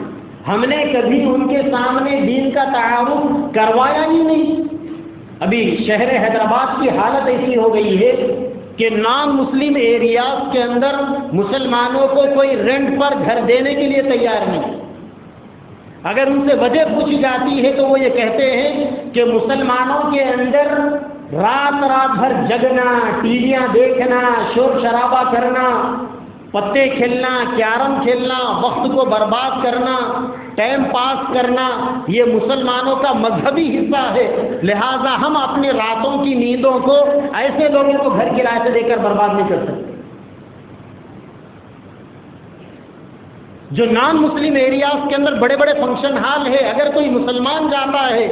ہم نے کبھی ان کے سامنے دین کا تعارف کروایا ہی نہیں۔ ابھی شہر حیدرآباد کی حالت ایسی ہو گئی ہے کہ نان مسلم ایریاز کے اندر مسلمانوں کو کوئی رینٹ پر گھر دینے کے لیے تیار نہیں۔ اگر ان سے وجہ پوچھی جاتی ہے تو وہ یہ کہتے ہیں کہ مسلمانوں کے اندر رات بھر جگنا، ٹی ویاں دیکھنا، شور شرابہ کرنا، پتے کھیلنا، کیرم کھیلنا، وقت کو برباد کرنا، ٹائم پاس کرنا، یہ مسلمانوں کا مذہبی حصہ ہے۔ لہذا ہم اپنی راتوں کی نیندوں کو ایسے لوگوں کو گھر کرایے سے دے کر برباد نہیں کر سکتے۔ جو نان مسلم ایریاز کے اندر بڑے بڑے فنکشن ہال ہے، اگر کوئی مسلمان جاتا ہے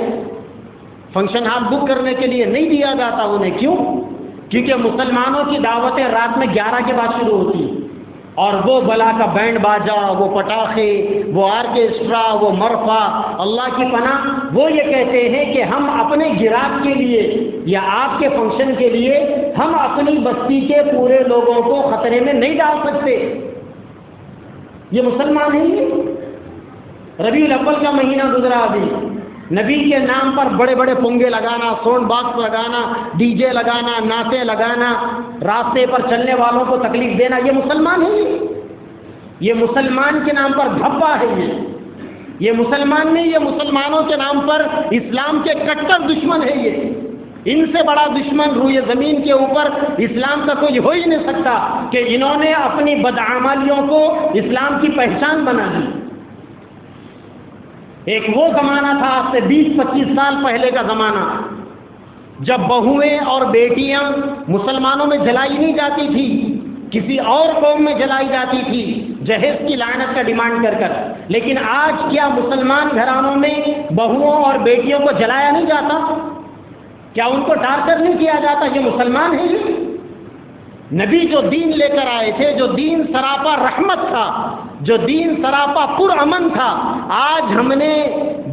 فنکشن ہال بک کرنے کے لیے نہیں دیا جاتا انہیں۔ کیوں؟ کیونکہ مسلمانوں کی دعوتیں رات میں 11 کے بعد شروع ہوتی ہیں، اور وہ بلا کا بینڈ باجا، وہ پٹاخے، وہ آرکیسٹرا، وہ مرفا، اللہ کی پناہ، وہ یہ کہتے ہیں کہ ہم اپنے گراج کے لیے یا آپ کے فنکشن کے لیے ہم اپنی بستی کے پورے لوگوں کو خطرے میں نہیں ڈال سکتے۔ یہ مسلمان ہیں۔ ربیع الاول کا مہینہ گزرا، ابھی نبی کے نام پر بڑے بڑے پونگے لگانا، ساؤنڈ باکس لگانا، ڈی جے لگانا، نعتیں لگانا، راستے پر چلنے والوں کو تکلیف دینا، یہ مسلمان ہیں؟ یہ مسلمان کے نام پر دھبا ہے۔ یہ مسلمان نہیں، یہ مسلمانوں کے نام پر اسلام کے کٹر دشمن ہے۔ یہ ان سے بڑا دشمن روئے زمین کے اوپر اسلام کا کوئی ہو ہی نہیں سکتا کہ انہوں نے اپنی بدعمالیوں کو اسلام کی پہچان بنا دی۔ ایک وہ زمانہ تھا آج سے 20-25 سال پہلے کا زمانہ، جب بہویں اور بیٹیاں مسلمانوں میں جلائی نہیں جاتی تھی، کسی اور قوم میں جلائی جاتی تھی جہیز کی لعنت کا ڈیمانڈ کر کر۔ لیکن آج کیا مسلمان گھرانوں میں بہوؤں اور بیٹیوں کو جلایا نہیں جاتا؟ کیا ان کو ٹارچر نہیں کیا جاتا؟ یہ مسلمان ہیں۔ یہ نبی جو دین لے کر آئے تھے، جو دین سراپا رحمت تھا، جو دین سراپا پرامن تھا، آج ہم نے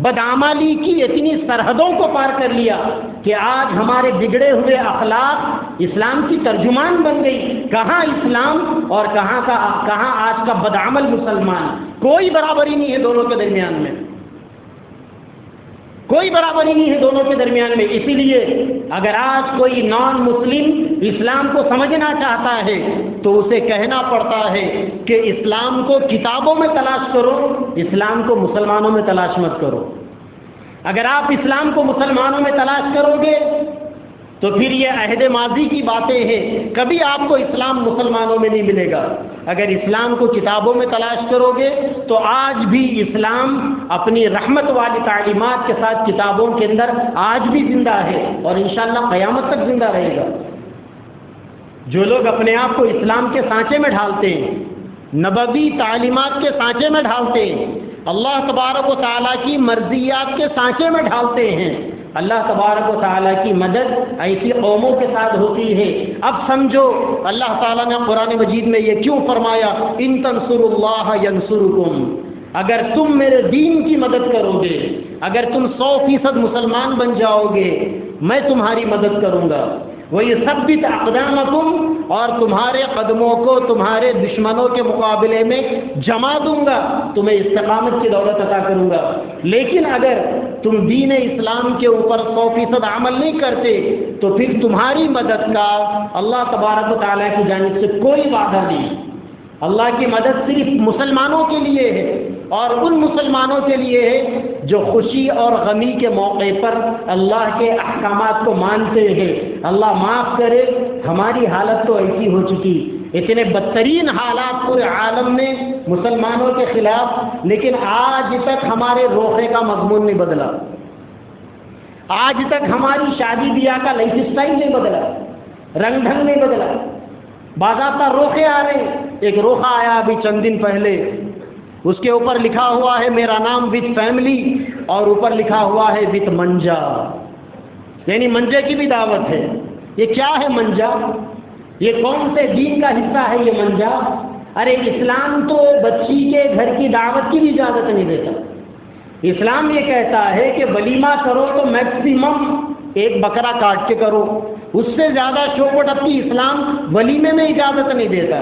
بدعملی کی اتنی سرحدوں کو پار کر لیا کہ آج ہمارے بگڑے ہوئے اخلاق اسلام کی ترجمان بن گئی۔ کہاں اسلام اور کہاں آج کا بدعمل مسلمان؟ کوئی برابری نہیں ہے دونوں کے درمیان میں، کوئی برابری نہیں ہے دونوں کے درمیان میں۔ اسی لیے اگر آج کوئی نان مسلم اسلام کو سمجھنا چاہتا ہے تو اسے کہنا پڑتا ہے کہ اسلام کو کتابوں میں تلاش کرو، اسلام کو مسلمانوں میں تلاش مت کرو۔ اگر آپ اسلام کو مسلمانوں میں تلاش کرو گے تو پھر یہ عہد ماضی کی باتیں ہیں، کبھی آپ کو اسلام مسلمانوں میں نہیں ملے گا۔ اگر اسلام کو کتابوں میں تلاش کرو گے تو آج بھی اسلام اپنی رحمت والی تعلیمات کے ساتھ کتابوں کے اندر آج بھی زندہ ہے اور انشاءاللہ قیامت تک زندہ رہے گا۔ جو لوگ اپنے آپ کو اسلام کے سانچے میں ڈھالتے ہیں، نبوی تعلیمات کے سانچے میں ڈھالتے ہیں، اللہ تبارک و تعالیٰ کی مرضیات کے سانچے میں ڈھالتے ہیں، اللہ تبارک و تعالیٰ کی مدد ایسی قوموں کے ساتھ ہوتی ہے۔ اب سمجھو اللہ تعالیٰ نے قرآن مجید میں یہ کیوں فرمایا، ان تنصروا اللہ ینصرکم، اگر تم میرے دین کی مدد کرو گے، اگر تم 100% مسلمان بن جاؤ گے، میں تمہاری مدد کروں گا۔ وَيُثَبِّتْ أَقْدَامَكُمْ، اور تمہارے قدموں کو تمہارے دشمنوں کے مقابلے میں جما دوں گا، تمہیں استقامت کی دولت عطا کروں گا۔ لیکن اگر تم دین اسلام کے اوپر 100% عمل نہیں کرتے تو پھر تمہاری مدد کا اللہ تبارک و تعالیٰ کی جانب سے کوئی وعدہ نہیں۔ اللہ کی مدد صرف مسلمانوں کے لیے ہے، اور ان مسلمانوں کے لیے ہے جو خوشی اور غمی کے موقع پر اللہ کے احکامات کو مانتے ہیں۔ اللہ معاف کرے، ہماری حالت تو ایسی ہو چکی، اتنے بدترین حالات پورے عالم میں مسلمانوں کے خلاف، لیکن آج تک ہمارے روحے کا مضمون نہیں بدلا، آج تک ہماری شادی بیاہ کا لائف اسٹائل نہیں بدلا، رنگ ڈھنگ نہیں بدلا، باضابطہ روحے آ رہے ہیں۔ ایک روحہ آیا ابھی چند دن پہلے، اس کے اوپر لکھا ہوا ہے میرا نام وتھ فیملی، اور اوپر لکھا ہوا ہے وتھ منجا، یعنی منجے کی بھی دعوت ہے۔ یہ کیا ہے منجا؟ یہ کون سے دین کا حصہ ہے یہ منجا؟ ارے اسلام تو بچی کے گھر کی دعوت کی بھی اجازت نہیں دیتا۔ اسلام یہ کہتا ہے کہ ولیمہ کرو تو میکسیمم ایک بکرا کاٹ کے کرو، اس سے زیادہ چوپٹپی اسلام ولیمے میں اجازت نہیں دیتا۔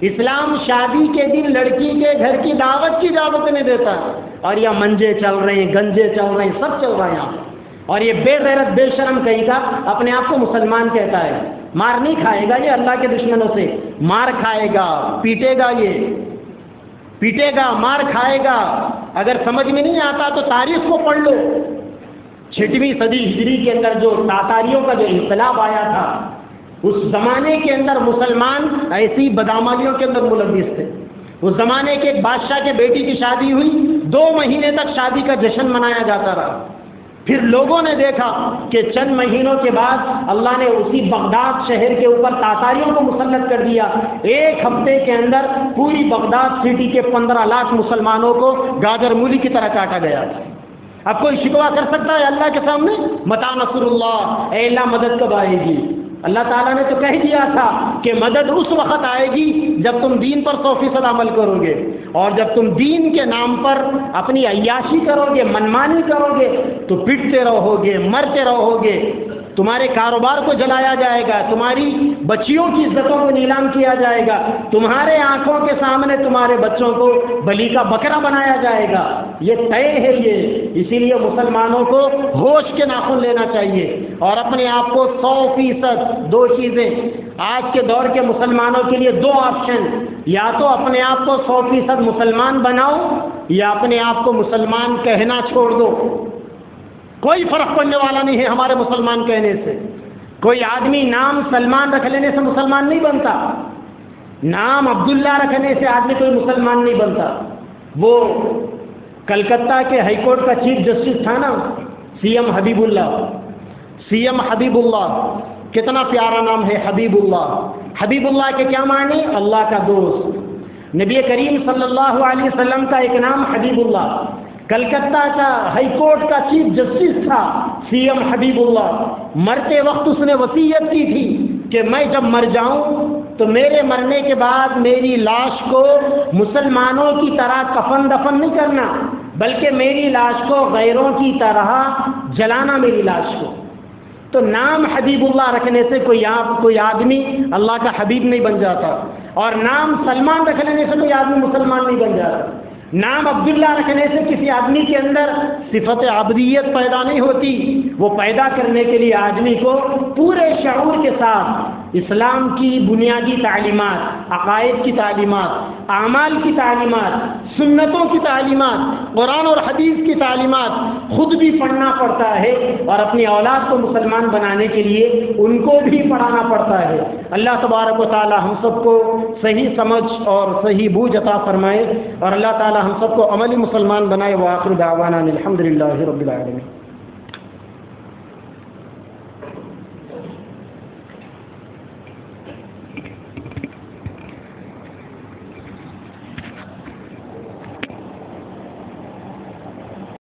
اسلام شادی کے دن لڑکی کے گھر کی دعوت کی اجازت نہیں دیتا، اور یہ منجے چل رہے ہیں، گنجے چل رہے ہیں، سب چل رہا ہے یہاں۔ اور یہ بے غیرت بے شرم کہیں کا اپنے آپ کو مسلمان کہتا ہے، مار نہیں کھائے گا یہ اللہ کے دشمنوں سے، مار کھائے گا، پیٹے گا، یہ پیٹے گا، مار کھائے گا۔ اگر سمجھ میں نہیں آتا تو تاریخ کو پڑھ لو، 6ویں صدی ہجری کے اندر جو تاتاریوں کا جو انقلاب آیا تھا، اس زمانے کے اندر مسلمان ایسی بدعمالیوں کے اندر ملوث تھے۔ اس زمانے کے ایک بادشاہ کے بیٹی کی شادی ہوئی، 2 مہینے تک شادی کا جشن منایا جاتا رہا۔ پھر لوگوں نے دیکھا کہ چند مہینوں کے بعد اللہ نے اسی بغداد شہر کے اوپر تاتاریوں کو مسلط کر دیا۔ 1 ہفتے کے اندر پوری بغداد سٹی کے 15 لاکھ مسلمانوں کو گاجر مولی کی طرح کاٹا گیا۔ اب کوئی شکوہ کر سکتا ہے اللہ کے سامنے؟ متی نصر اللہ، اے اللہ مدد کب آئے گی؟ اللہ تعالیٰ نے تو کہہ دیا تھا کہ مدد اس وقت آئے گی جب تم دین پر 100% عمل کرو گے، اور جب تم دین کے نام پر اپنی عیاشی کرو گے، منمانی کرو گے تو پٹتے رہو گے، مرتے رہو گے، تمہارے کاروبار کو جلایا جائے گا، تمہاری بچیوں کی عزتوں کو نیلام کیا جائے گا، تمہارے آنکھوں کے سامنے تمہارے بچوں کو بلی کا بکرا بنایا جائے گا۔ یہ طے ہے یہ۔ اسی لیے مسلمانوں کو ہوش کے ناخن لینا چاہیے اور اپنے آپ کو 100%، 2 چیزیں آج کے دور کے مسلمانوں کے لیے، 2 آپشن، یا تو اپنے آپ کو 100% مسلمان بناؤ یا اپنے آپ کو مسلمان کہنا چھوڑ دو۔ کوئی فرق پڑنے والا نہیں ہے ہمارے مسلمان کہنے سے۔ کوئی آدمی نام سلمان رکھ لینے سے مسلمان نہیں بنتا، نام عبداللہ رکھنے سے آدمی کوئی مسلمان نہیں بنتا۔ وہ کلکتہ کے ہائی کورٹ کا چیف جسٹس تھا نا سی ایم حبیب اللہ. سی ایم حبیب اللہ کتنا پیارا نام ہے حبیب اللہ. حبیب اللہ کے کیا معنی؟ اللہ کا دوست. نبی کریم صلی اللہ علیہ وسلم کا ایک نام حبیب اللہ. کلکتہ کا ہائی کورٹ کا چیف جسٹس تھا سی ایم حبیب اللہ. مرتے وقت اس نے وصیت کی تھی کہ میں جب مر جاؤں تو میرے مرنے کے بعد میری لاش کو مسلمانوں کی طرح کفن دفن نہیں کرنا، بلکہ میری لاش کو غیروں کی طرح جلانا میری لاش کو. تو نام حبیب اللہ رکھنے سے کوئی آدمی اللہ کا حبیب نہیں بن جاتا، اور نام سلمان رکھ لینے سے کوئی آدمی مسلمان نہیں بن جاتا. نام عبداللہ رکھنے سے کسی آدمی کے اندر صفت عبدیت پیدا نہیں ہوتی. وہ پیدا کرنے کے لیے آدمی کو پورے شعور کے ساتھ اسلام کی بنیادی تعلیمات، عقائد کی تعلیمات، اعمال کی تعلیمات، سنتوں کی تعلیمات، قرآن اور حدیث کی تعلیمات خود بھی پڑھنا پڑتا ہے، اور اپنی اولاد کو مسلمان بنانے کے لیے ان کو بھی پڑھانا پڑتا ہے. اللہ تبارک و تعالی ہم سب کو صحیح سمجھ اور صحیح بوجھ عطا فرمائے، اور اللہ تعالی ہم سب کو عملی مسلمان بنائے. وآخر دعوانا الحمدللہ رب العالمین.